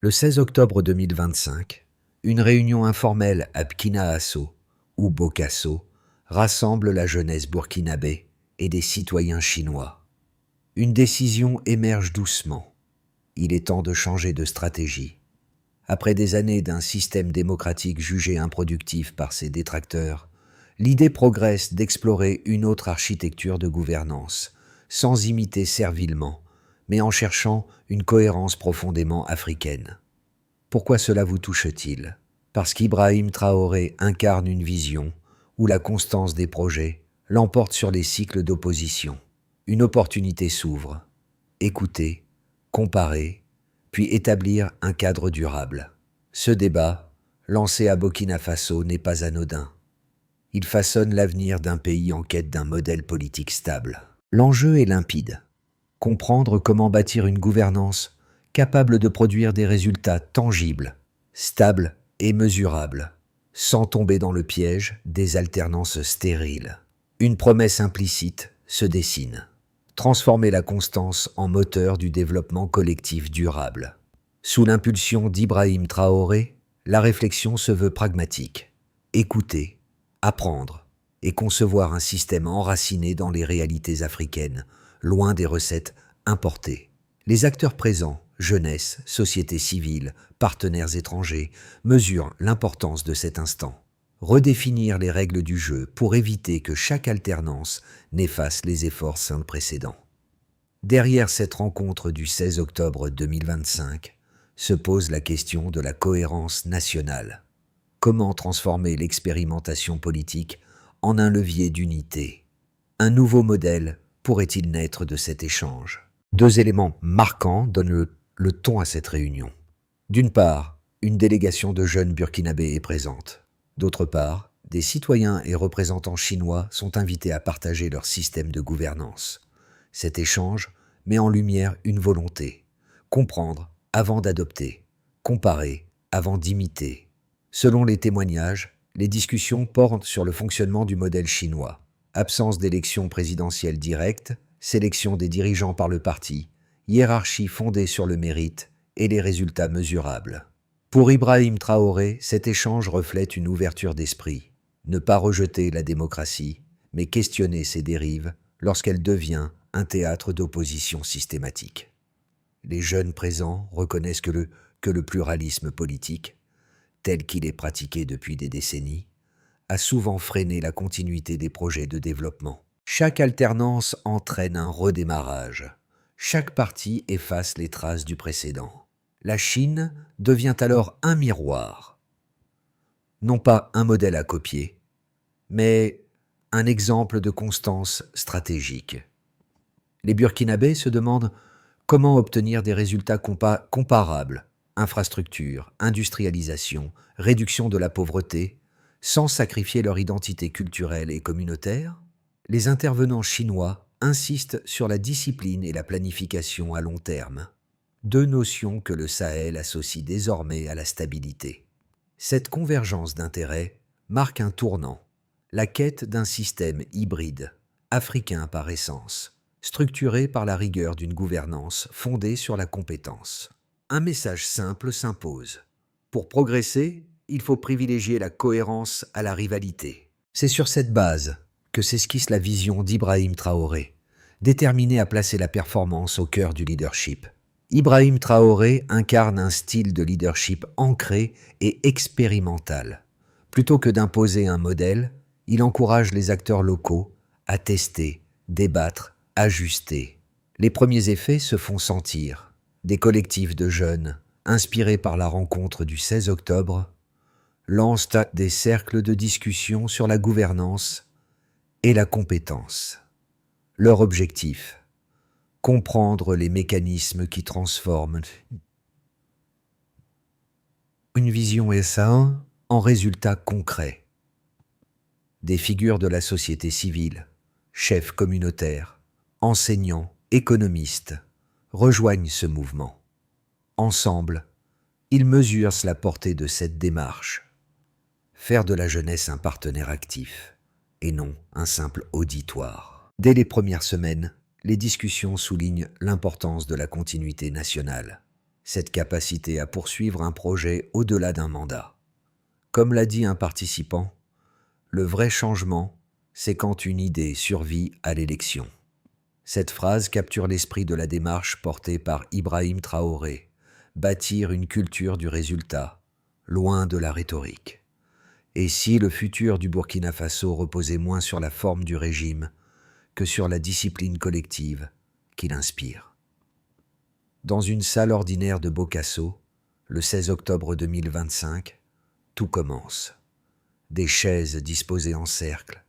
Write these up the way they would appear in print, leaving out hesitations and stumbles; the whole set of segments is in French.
Le 16 octobre 2025, une réunion informelle à Bkina-Asso, ou Bokasso, rassemble la jeunesse burkinabé et des citoyens chinois. Une décision émerge doucement. Il est temps de changer de stratégie. Après des années d'un système démocratique jugé improductif par ses détracteurs, l'idée progresse d'explorer une autre architecture de gouvernance, sans imiter servilement, mais en cherchant une cohérence profondément africaine. Pourquoi cela vous touche-t-il? Parce qu'Ibrahim Traoré incarne une vision où la constance des projets l'emporte sur les cycles d'opposition. Une opportunité s'ouvre. Écouter, comparer, puis établir un cadre durable. Ce débat, lancé à Burkina Faso, n'est pas anodin. Il façonne l'avenir d'un pays en quête d'un modèle politique stable. L'enjeu est limpide. Comprendre comment bâtir une gouvernance capable de produire des résultats tangibles, stables et mesurables, sans tomber dans le piège des alternances stériles. Une promesse implicite se dessine. Transformer la constance en moteur du développement collectif durable. Sous l'impulsion d'Ibrahim Traoré, la réflexion se veut pragmatique. Écouter, apprendre et concevoir un système enraciné dans les réalités africaines, loin des recettes importées. Les acteurs présents, jeunesse, société civile, partenaires étrangers, mesurent l'importance de cet instant. Redéfinir les règles du jeu pour éviter que chaque alternance n'efface les efforts sans précédents. Derrière cette rencontre du 16 octobre 2025 se pose la question de la cohérence nationale. Comment transformer l'expérimentation politique en un levier d'unité? Un nouveau modèle pourrait-il naître de cet échange? Deux éléments marquants donnent le ton à cette réunion. D'une part, une délégation de jeunes burkinabés est présente. D'autre part, des citoyens et représentants chinois sont invités à partager leur système de gouvernance. Cet échange met en lumière une volonté: comprendre avant d'adopter, comparer avant d'imiter. Selon les témoignages, les discussions portent sur le fonctionnement du modèle chinois. Absence d'élections présidentielles directes, sélection des dirigeants par le parti, hiérarchie fondée sur le mérite et les résultats mesurables. Pour Ibrahim Traoré, cet échange reflète une ouverture d'esprit. Ne pas rejeter la démocratie, mais questionner ses dérives lorsqu'elle devient un théâtre d'opposition systématique. Les jeunes présents reconnaissent que le pluralisme politique, tel qu'il est pratiqué depuis des décennies, a souvent freiné la continuité des projets de développement. Chaque alternance entraîne un redémarrage. Chaque parti efface les traces du précédent. La Chine devient alors un miroir. Non pas un modèle à copier, mais un exemple de constance stratégique. Les Burkinabés se demandent comment obtenir des résultats comparables, infrastructure, industrialisation, réduction de la pauvreté, sans sacrifier leur identité culturelle et communautaire. Les intervenants chinois insistent sur la discipline et la planification à long terme, deux notions que le Sahel associe désormais à la stabilité. Cette convergence d'intérêts marque un tournant, la quête d'un système hybride, africain par essence, structuré par la rigueur d'une gouvernance fondée sur la compétence. Un message simple s'impose. Pour progresser, il faut privilégier la cohérence à la rivalité. C'est sur cette base que s'esquisse la vision d'Ibrahim Traoré, déterminé à placer la performance au cœur du leadership. Ibrahim Traoré incarne un style de leadership ancré et expérimental. Plutôt que d'imposer un modèle, il encourage les acteurs locaux à tester, débattre, ajuster. Les premiers effets se font sentir. Des collectifs de jeunes, inspirés par la rencontre du 16 octobre, lancent des cercles de discussion sur la gouvernance et la compétence. Leur objectif: comprendre les mécanismes qui transforment une vision SA1 en résultats concrets. Des figures de la société civile, chefs communautaires, enseignants, économistes, rejoignent ce mouvement. Ensemble, ils mesurent la portée de cette démarche. Faire de la jeunesse un partenaire actif, et non un simple auditoire. Dès les premières semaines, les discussions soulignent l'importance de la continuité nationale. cette capacité à poursuivre un projet au-delà d'un mandat. Comme l'a dit un participant, le vrai changement, c'est quand une idée survit à l'élection. Cette phrase capture l'esprit de la démarche portée par Ibrahim Traoré, bâtir une culture du résultat, loin de la rhétorique. Et si le futur du Burkina Faso reposait moins sur la forme du régime que sur la discipline collective qui l'inspire. Dans une salle ordinaire de Bokasso, le 16 octobre 2025, tout commence. Des chaises disposées en cercle,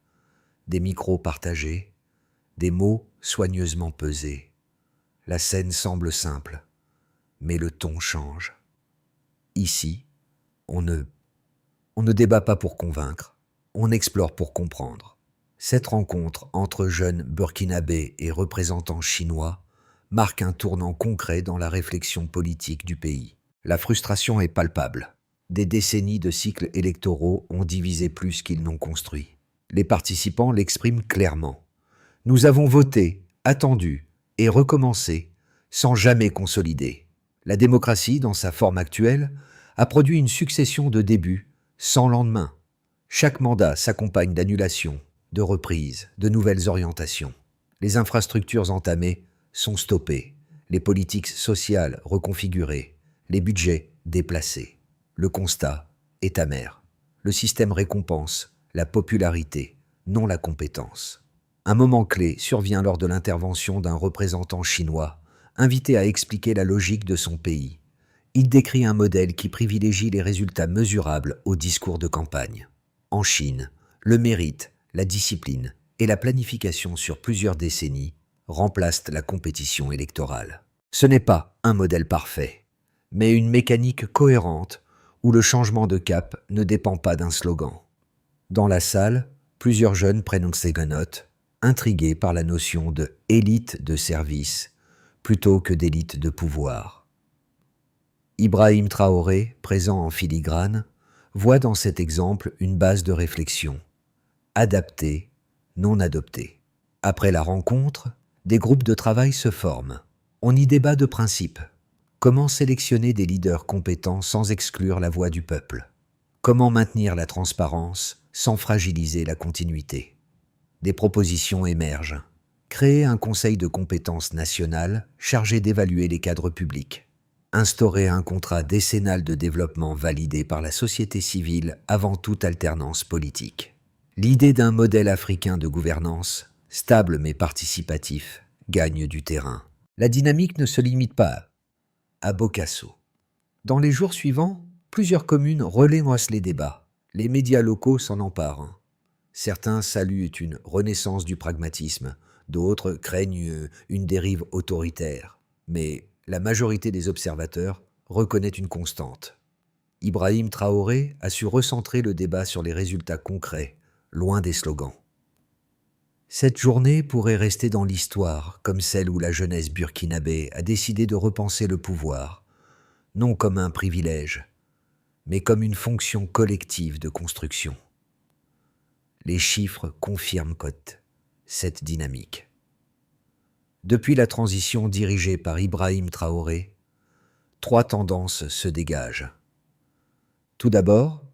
des micros partagés, des mots soigneusement pesés. La scène semble simple, mais le ton change. Ici, on ne débat pas pour convaincre, on explore pour comprendre. Cette rencontre entre jeunes burkinabés et représentants chinois marque un tournant concret dans la réflexion politique du pays. La frustration est palpable. Des décennies de cycles électoraux ont divisé plus qu'ils n'ont construit. Les participants l'expriment clairement. Nous avons voté, attendu et recommencé sans jamais consolider. La démocratie, dans sa forme actuelle, a produit une succession de débuts sans lendemain. Chaque mandat s'accompagne d'annulations, de reprises, de nouvelles orientations. Les infrastructures entamées sont stoppées, les politiques sociales reconfigurées, les budgets déplacés. Le constat est amer. Le système récompense la popularité, non la compétence. Un moment clé survient lors de l'intervention d'un représentant chinois, invité à expliquer la logique de son pays. Il décrit un modèle qui privilégie les résultats mesurables au discours de campagne. En Chine, le mérite, la discipline et la planification sur plusieurs décennies remplacent la compétition électorale. Ce n'est pas un modèle parfait, mais une mécanique cohérente où le changement de cap ne dépend pas d'un slogan. Dans la salle, plusieurs jeunes prennent ses notes, intrigués par la notion de « élite de service » plutôt que d'élite de pouvoir. Ibrahim Traoré, présent en filigrane, voit dans cet exemple une base de réflexion. Adapté, non adopté. Après la rencontre, des groupes de travail se forment. On y débat de principes. Comment sélectionner des leaders compétents sans exclure la voix du peuple? Comment maintenir la transparence sans fragiliser la continuité? Des propositions émergent. Créer un conseil de compétences nationales chargé d'évaluer les cadres publics. Instaurer un contrat décennal de développement validé par la société civile avant toute alternance politique. L'idée d'un modèle africain de gouvernance, stable mais participatif, gagne du terrain. La dynamique ne se limite pas à Bokasso. Dans les jours suivants, plusieurs communes relancent les débats. Les médias locaux s'en emparent. Certains saluent une renaissance du pragmatisme, d'autres craignent une dérive autoritaire. Mais la majorité des observateurs reconnaît une constante. Ibrahim Traoré a su recentrer le débat sur les résultats concrets, loin des slogans. Cette journée pourrait rester dans l'histoire comme celle où la jeunesse burkinabé a décidé de repenser le pouvoir, non comme un privilège, mais comme une fonction collective de construction. Les chiffres confirment cette dynamique. Depuis la transition dirigée par Ibrahim Traoré, 3 tendances se dégagent. Tout d'abord,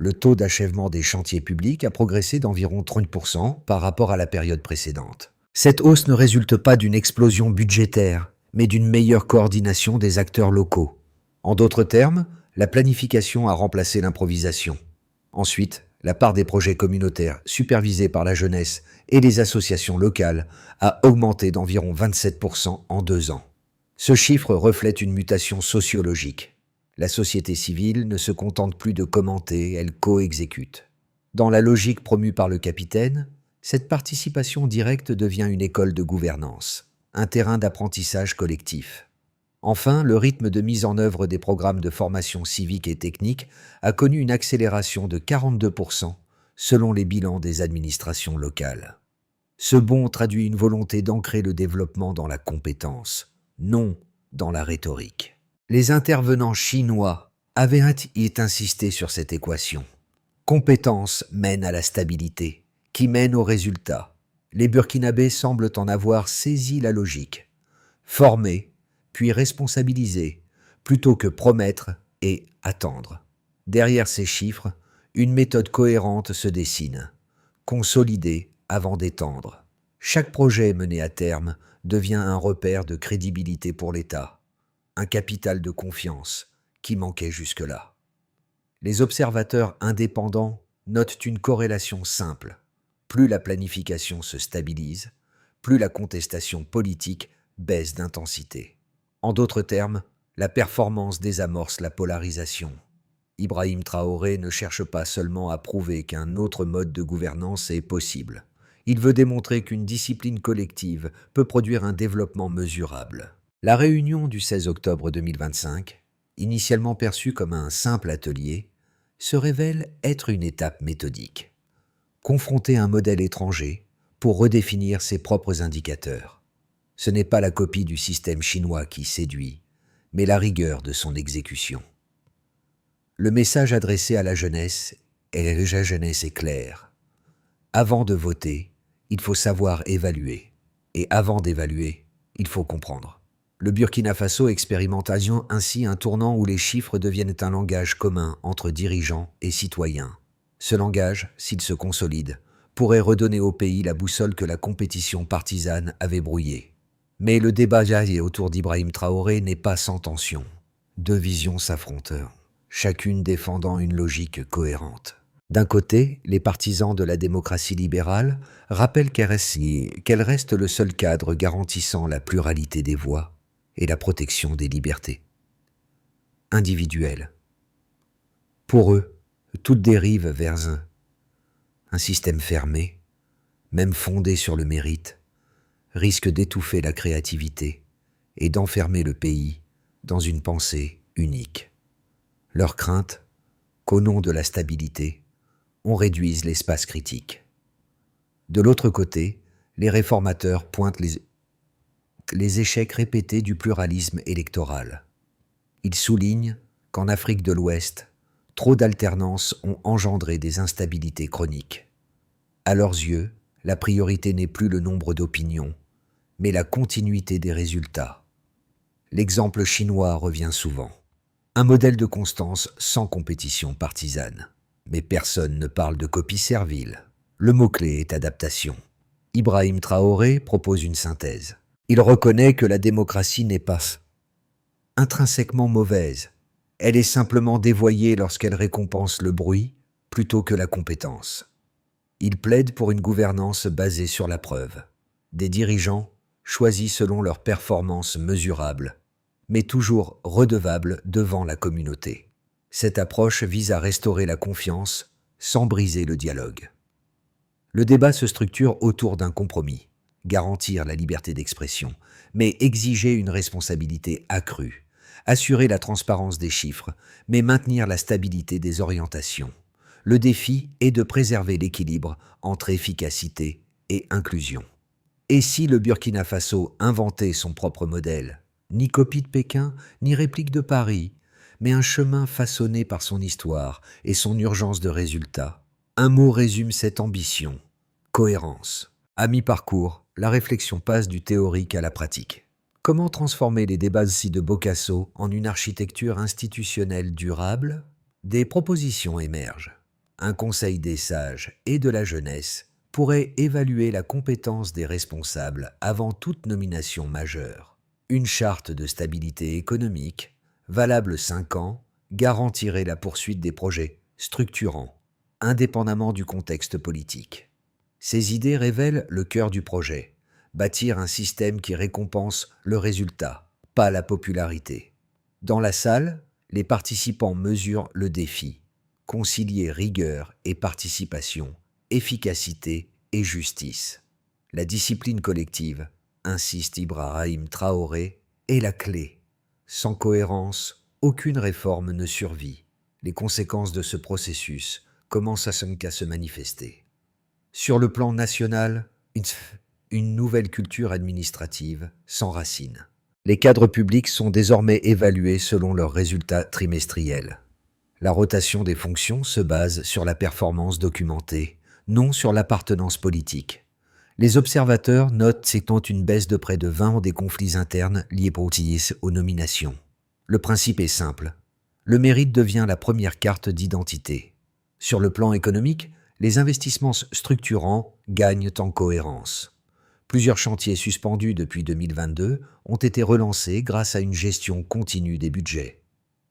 le taux d'achèvement des chantiers publics a progressé d'environ 30% par rapport à la période précédente. Cette hausse ne résulte pas d'une explosion budgétaire, mais d'une meilleure coordination des acteurs locaux. En d'autres termes, la planification a remplacé l'improvisation. Ensuite, la part des projets communautaires supervisés par la jeunesse et les associations locales a augmenté d'environ 27% en 2 ans. Ce chiffre reflète une mutation sociologique. La société civile ne se contente plus de commenter, elle co-exécute. Dans la logique promue par le capitaine, cette participation directe devient une école de gouvernance, un terrain d'apprentissage collectif. Enfin, le rythme de mise en œuvre des programmes de formation civique et technique a connu une accélération de 42% selon les bilans des administrations locales. Ce bond traduit une volonté d'ancrer le développement dans la compétence, non dans la rhétorique. Les intervenants chinois avaient insisté sur cette équation. Compétence mène à la stabilité, qui mène au résultat. Les Burkinabés semblent en avoir saisi la logique. Former, puis responsabiliser, plutôt que promettre et attendre. Derrière ces chiffres, une méthode cohérente se dessine, consolider avant d'étendre. Chaque projet mené à terme devient un repère de crédibilité pour l'État, un capital de confiance qui manquait jusque-là. Les observateurs indépendants notent une corrélation simple. Plus la planification se stabilise, plus la contestation politique baisse d'intensité. En d'autres termes, la performance désamorce la polarisation. Ibrahim Traoré ne cherche pas seulement à prouver qu'un autre mode de gouvernance est possible. Il veut démontrer qu'une discipline collective peut produire un développement mesurable. La réunion du 16 octobre 2025, initialement perçue comme un simple atelier, se révèle être une étape méthodique. Confronter un modèle étranger pour redéfinir ses propres indicateurs. Ce n'est pas la copie du système chinois qui séduit, mais la rigueur de son exécution. Le message adressé à la jeunesse est clair. Avant de voter, il faut savoir évaluer. Et avant d'évaluer, il faut comprendre. Le Burkina Faso expérimente ainsi un tournant où les chiffres deviennent un langage commun entre dirigeants et citoyens. Ce langage, s'il se consolide, pourrait redonner au pays la boussole que la compétition partisane avait brouillée. Mais le débat autour d'Ibrahim Traoré n'est pas sans tension. Deux visions s'affrontent, chacune défendant une logique cohérente. D'un côté, les partisans de la démocratie libérale rappellent qu'elle reste le seul cadre garantissant la pluralité des voix et la protection des libertés individuelles. Pour eux, toute dérive vers un système fermé, même fondé sur le mérite, risque d'étouffer la créativité et d'enfermer le pays dans une pensée unique. Leur crainte qu'au nom de la stabilité, on réduise l'espace critique. De l'autre côté, les réformateurs pointent les échecs répétés du pluralisme électoral. Ils soulignent qu'en Afrique de l'Ouest, trop d'alternances ont engendré des instabilités chroniques. À leurs yeux, la priorité n'est plus le nombre d'opinions, mais la continuité des résultats. L'exemple chinois revient souvent. Un modèle de constance sans compétition partisane. Mais personne ne parle de copie servile. Le mot-clé est adaptation. Ibrahim Traoré propose une synthèse. Il reconnaît que la démocratie n'est pas intrinsèquement mauvaise. Elle est simplement dévoyée lorsqu'elle récompense le bruit plutôt que la compétence. Il plaide pour une gouvernance basée sur la preuve. Des dirigeants choisis selon leurs performances mesurables, mais toujours redevables devant la communauté. Cette approche vise à restaurer la confiance sans briser le dialogue. Le débat se structure autour d'un compromis, garantir la liberté d'expression, mais exiger une responsabilité accrue, assurer la transparence des chiffres, mais maintenir la stabilité des orientations. Le défi est de préserver l'équilibre entre efficacité et inclusion. Et si le Burkina Faso inventait son propre modèle, ni copie de Pékin, ni réplique de Paris, mais un chemin façonné par son histoire et son urgence de résultat. Un mot résume cette ambition, cohérence. À mi-parcours, la réflexion passe du théorique à la pratique. Comment transformer les débats de Bocasso en une architecture institutionnelle durable? Des propositions émergent. Un conseil des sages et de la jeunesse pourrait évaluer la compétence des responsables avant toute nomination majeure. Une charte de stabilité économique, valable 5 ans, garantirait la poursuite des projets structurants, indépendamment du contexte politique. Ces idées révèlent le cœur du projet, bâtir un système qui récompense le résultat, pas la popularité. Dans la salle, les participants mesurent le défi, concilier rigueur et participation, efficacité et justice. La discipline collective, insiste Ibrahim Traoré, est la clé. Sans cohérence, aucune réforme ne survit. Les conséquences de ce processus commencent à se manifester. Sur le plan national, une nouvelle culture administrative s'enracine. Les cadres publics sont désormais évalués selon leurs résultats trimestriels. La rotation des fonctions se base sur la performance documentée, non sur l'appartenance politique. Les observateurs notent une baisse de près de 20 des conflits internes liés aux nominations. Le principe est simple. Le mérite devient la première carte d'identité. Sur le plan économique, les investissements structurants gagnent en cohérence. Plusieurs chantiers suspendus depuis 2022 ont été relancés grâce à une gestion continue des budgets.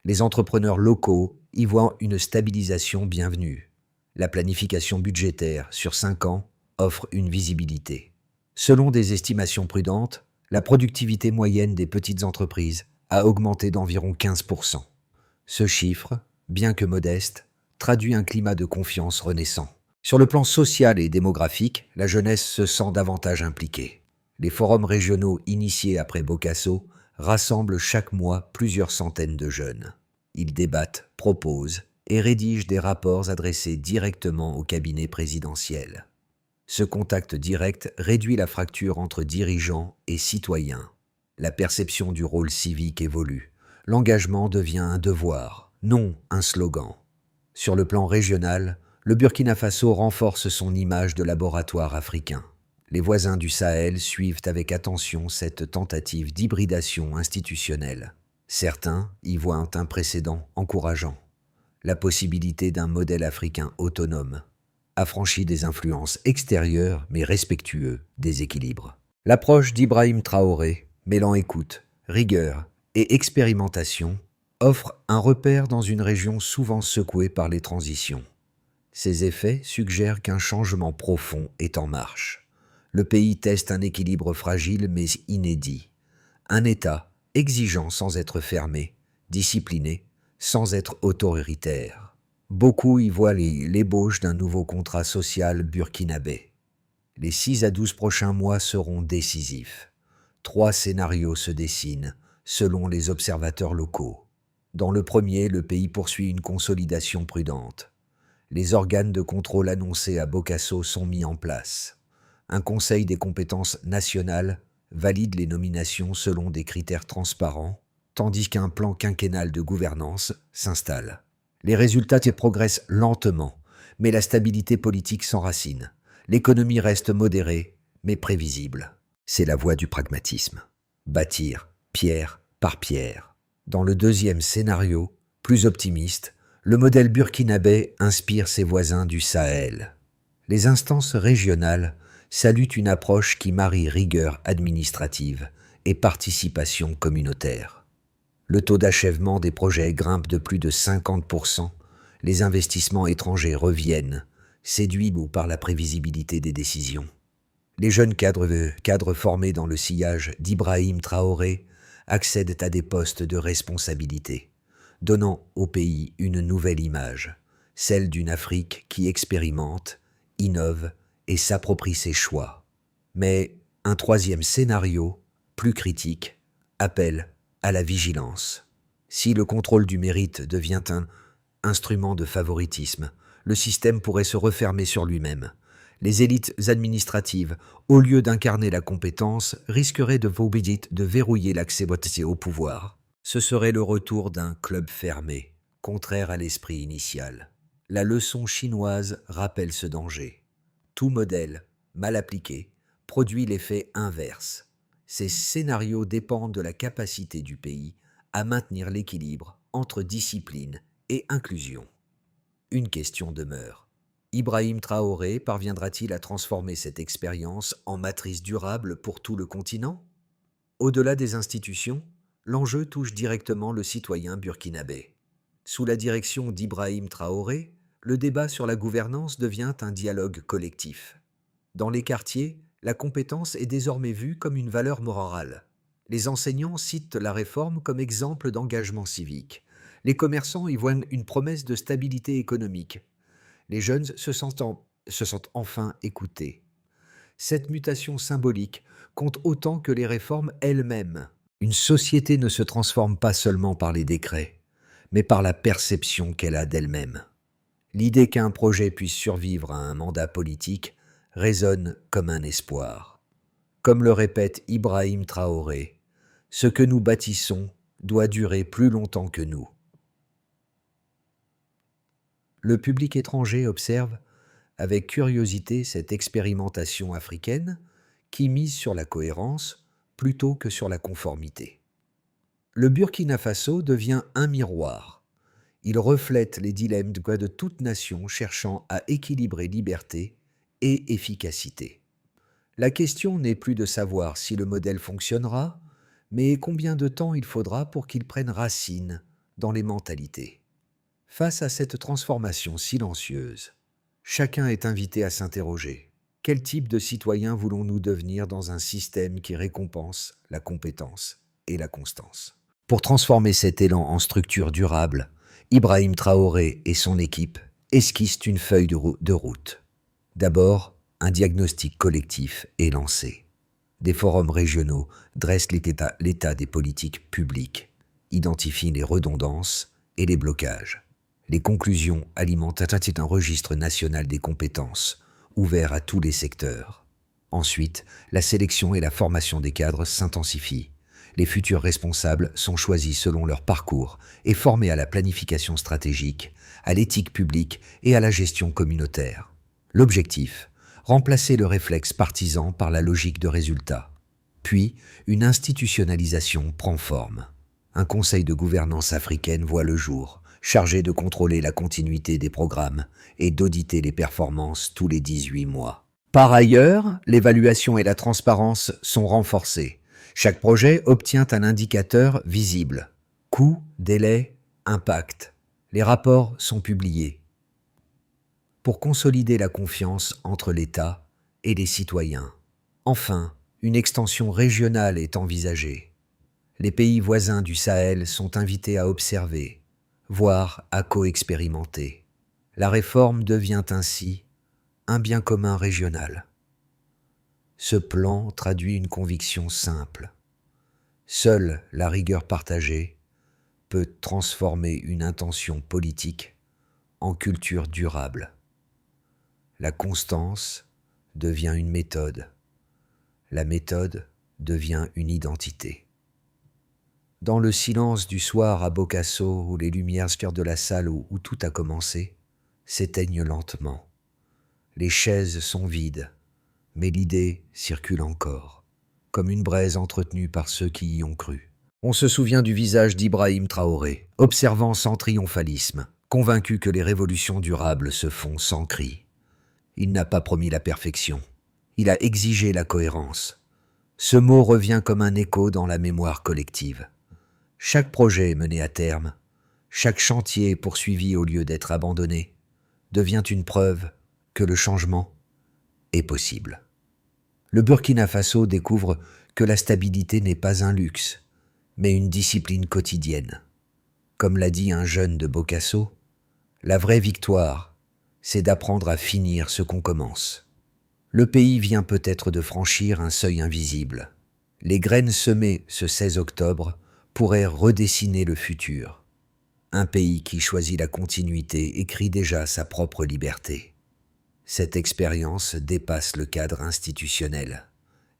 Les entrepreneurs locaux y voient une stabilisation bienvenue. La planification budgétaire sur 5 ans offre une visibilité. Selon des estimations prudentes, la productivité moyenne des petites entreprises a augmenté d'environ 15%. Ce chiffre, bien que modeste, traduit un climat de confiance renaissant. Sur le plan social et démographique, la jeunesse se sent davantage impliquée. Les forums régionaux initiés après Bocasso rassemblent chaque mois plusieurs centaines de jeunes. Ils débattent, proposent et rédigent des rapports adressés directement au cabinet présidentiel. Ce contact direct réduit la fracture entre dirigeants et citoyens. La perception du rôle civique évolue. L'engagement devient un devoir, non un slogan. Sur le plan régional, le Burkina Faso renforce son image de laboratoire africain. Les voisins du Sahel suivent avec attention cette tentative d'hybridation institutionnelle. Certains y voient un précédent encourageant, la possibilité d'un modèle africain autonome, affranchi des influences extérieures mais respectueux des équilibres. L'approche d'Ibrahim Traoré, mêlant écoute, rigueur et expérimentation, offre un repère dans une région souvent secouée par les transitions. Ces effets suggèrent qu'un changement profond est en marche. Le pays teste un équilibre fragile mais inédit. Un État exigeant sans être fermé, discipliné, sans être autoritaire. Beaucoup y voient l'ébauche d'un nouveau contrat social burkinabé. Les 6 à 12 prochains mois seront décisifs. 3 scénarios se dessinent, selon les observateurs locaux. Dans le premier, le pays poursuit une consolidation prudente. Les organes de contrôle annoncés à Bocasso sont mis en place. Un conseil des compétences nationales valide les nominations selon des critères transparents, tandis qu'un plan quinquennal de gouvernance s'installe. Les résultats progressent lentement, mais la stabilité politique s'enracine. L'économie reste modérée, mais prévisible. C'est la voie du pragmatisme. Bâtir, pierre par pierre. Dans le deuxième scénario, plus optimiste, le modèle burkinabé inspire ses voisins du Sahel. Les instances régionales saluent une approche qui marie rigueur administrative et participation communautaire. Le taux d'achèvement des projets grimpe de plus de 50%, les investissements étrangers reviennent, séduits par la prévisibilité des décisions. Les jeunes cadres formés dans le sillage d'Ibrahim Traoré accèdent à des postes de responsabilité, donnant au pays une nouvelle image, celle d'une Afrique qui expérimente, innove et s'approprie ses choix. Mais un troisième scénario, plus critique, appelle à la vigilance. Si le contrôle du mérite devient un instrument de favoritisme, le système pourrait se refermer sur lui-même. Les élites administratives, au lieu d'incarner la compétence, risqueraient de verrouiller l'accès au pouvoir. Ce serait le retour d'un club fermé, contraire à l'esprit initial. La leçon chinoise rappelle ce danger. Tout modèle, mal appliqué, produit l'effet inverse. Ces scénarios dépendent de la capacité du pays à maintenir l'équilibre entre discipline et inclusion. Une question demeure. Ibrahim Traoré parviendra-t-il à transformer cette expérience en matrice durable pour tout le continent? Au-delà des institutions, l'enjeu touche directement le citoyen burkinabé. Sous la direction d'Ibrahim Traoré, le débat sur la gouvernance devient un dialogue collectif. Dans les quartiers, la compétence est désormais vue comme une valeur morale. Les enseignants citent la réforme comme exemple d'engagement civique. Les commerçants y voient une promesse de stabilité économique. Les jeunes se sentent enfin écoutés. Cette mutation symbolique compte autant que les réformes elles-mêmes. Une société ne se transforme pas seulement par les décrets, mais par la perception qu'elle a d'elle-même. L'idée qu'un projet puisse survivre à un mandat politique résonne comme un espoir. Comme le répète Ibrahim Traoré, ce que nous bâtissons doit durer plus longtemps que nous. Le public étranger observe avec curiosité cette expérimentation africaine qui mise sur la cohérence plutôt que sur la conformité. Le Burkina Faso devient un miroir. Il reflète les dilemmes de toute nation cherchant à équilibrer liberté et efficacité. La question n'est plus de savoir si le modèle fonctionnera, mais combien de temps il faudra pour qu'il prenne racine dans les mentalités. Face à cette transformation silencieuse, chacun est invité à s'interroger. Quel type de citoyen voulons-nous devenir dans un système qui récompense la compétence et la constance? Pour transformer cet élan en structure durable, Ibrahim Traoré et son équipe esquissent une feuille de route. D'abord, un diagnostic collectif est lancé. Des forums régionaux dressent l'état des politiques publiques, identifient les redondances et les blocages. Les conclusions alimentent un registre national des compétences, ouvert à tous les secteurs. Ensuite, la sélection et la formation des cadres s'intensifient. Les futurs responsables sont choisis selon leur parcours et formés à la planification stratégique, à l'éthique publique et à la gestion communautaire. L'objectif, remplacer le réflexe partisan par la logique de résultat. Puis, une institutionnalisation prend forme. Un conseil de gouvernance africaine voit le jour, chargé de contrôler la continuité des programmes et d'auditer les performances tous les 18 mois. Par ailleurs, l'évaluation et la transparence sont renforcées. Chaque projet obtient un indicateur visible. Coût, délai, impact. Les rapports sont publiés. Pour consolider la confiance entre l'État et les citoyens. Enfin, une extension régionale est envisagée. Les pays voisins du Sahel sont invités à observer, voire à co-expérimenter. La réforme devient ainsi un bien commun régional. Ce plan traduit une conviction simple. Seule la rigueur partagée peut transformer une intention politique en culture durable. La constance devient une méthode. La méthode devient une identité. Dans le silence du soir à Bokasso, où les lumières de la salle où tout a commencé s'éteignent lentement. Les chaises sont vides, mais l'idée circule encore, comme une braise entretenue par ceux qui y ont cru. On se souvient du visage d'Ibrahim Traoré, observant sans triomphalisme, convaincu que les révolutions durables se font sans cri. Il n'a pas promis la perfection, il a exigé la cohérence. Ce mot revient comme un écho dans la mémoire collective. Chaque projet mené à terme, chaque chantier poursuivi au lieu d'être abandonné, devient une preuve que le changement est possible. Le Burkina Faso découvre que la stabilité n'est pas un luxe, mais une discipline quotidienne. Comme l'a dit un jeune de Bokasso, la vraie victoire, c'est d'apprendre à finir ce qu'on commence. Le pays vient peut-être de franchir un seuil invisible. Les graines semées ce 16 octobre pourraient redessiner le futur. Un pays qui choisit la continuité écrit déjà sa propre liberté. Cette expérience dépasse le cadre institutionnel.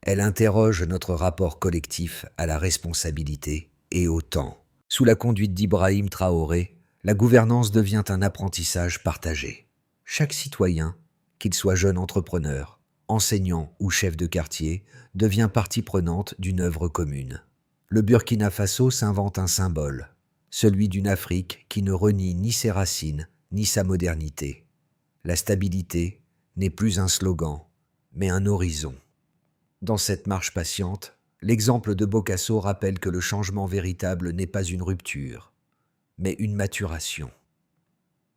Elle interroge notre rapport collectif à la responsabilité et au temps. Sous la conduite d'Ibrahim Traoré, la gouvernance devient un apprentissage partagé. Chaque citoyen, qu'il soit jeune entrepreneur, enseignant ou chef de quartier, devient partie prenante d'une œuvre commune. Le Burkina Faso s'invente un symbole, celui d'une Afrique qui ne renie ni ses racines ni sa modernité. La stabilité n'est plus un slogan, mais un horizon. Dans cette marche patiente, l'exemple de Bokasso rappelle que le changement véritable n'est pas une rupture, mais une maturation.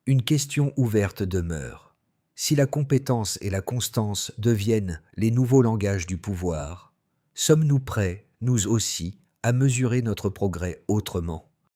Une question ouverte demeure. Si la compétence et la constance deviennent les nouveaux langages du pouvoir, sommes-nous prêts, nous aussi, à mesurer notre progrès autrement?